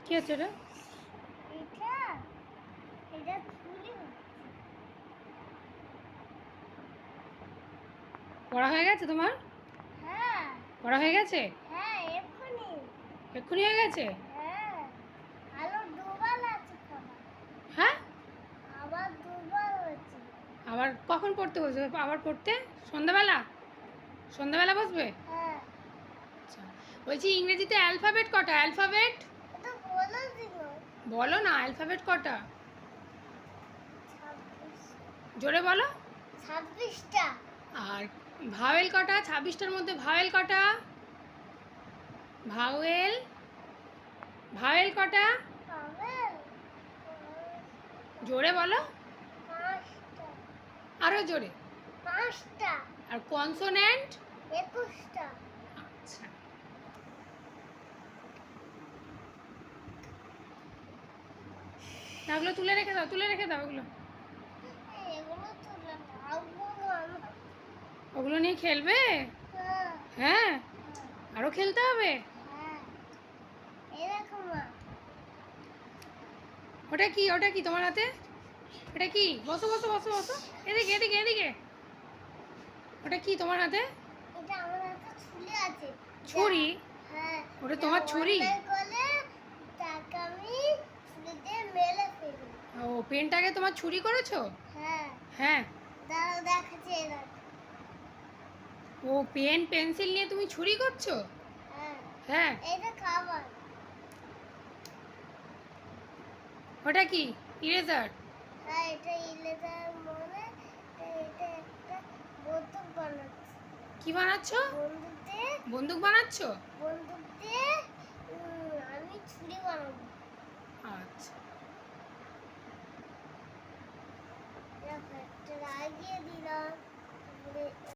কি হচ্ছে এটা? এটা এটা ছুরি হচ্ছে। পড়া হয়ে গেছে তোমার? হ্যাঁ পড়া হয়ে গেছে? হ্যাঁ এক্ষুনি। এক্ষুনি হয়ে গেছে? হ্যাঁ আলো দুবার আছে খাবার। হ্যাঁ, আবার দুবার হচ্ছে। আবার কখন পড়তে বসবে? আবার পড়তে সন্ধ্যাবেলা? সন্ধ্যাবেলা বসবে? হ্যাঁ আচ্ছা, বলছি ইংরেজিতে অ্যালফাবেট কটা? অ্যালফাবেট এটা বলো দিল। বলো না, অ্যালফাবেট কটা? 26 জোরে বলো। 26টা। আর ভাওয়েল কটা? 26টার মধ্যে ভাওয়েল কটা? ভাওয়েল ভাওয়েল কটা? পাবেল জোরে বলো। 5টা। আরো জোরে। 5টা। আর কনসোনেন্ট? 21টা। আচ্ছা, ওগুলো তুলে রেখে দাও, তুলে রেখে দাও ওগুলো। এগুলো তুলে রাখবো না। ওগুলো নিয়ে খেলবে? হ্যাঁ হ্যাঁ, আরো খেলতে হবে? হ্যাঁ এই দেখো মা। ওটা কি? ওটা কি তোমার হাতে? এটা কি? বসো বসো বসো বসো, এদিকে এদিকে এদিকে। ওটা কি তোমার হাতে? এটা আমার হাতে ছুরি আছে। ছুরি? হ্যাঁ ওটা তোমার ছুরি? করলে তাকে আমি ছুরি দিয়ে মেরে ফেলি। ও, পেনটাকে তোমার ছুরি করেছো? হ্যাঁ হ্যাঁ। দাঁড়াও দেখাচ্ছি এই দেখো। ও, পেন পেন্সিল নিয়ে তুমি ছুরি করছো? হ্যাঁ হ্যাঁ। এটা খাবার। ওটা কি? ইরেজার? হ্যাঁ এটা ইলেদার মনে এটা একটা বন্দুক বানাচ্ছি। কি বানাচ্ছো? বন্দুক দিয়ে বন্দুক বানাচ্ছো? বন্দুক দিয়ে আমি ছুরি বানাবো। আচ্ছা। একটা লাগিয়ে দিলাম।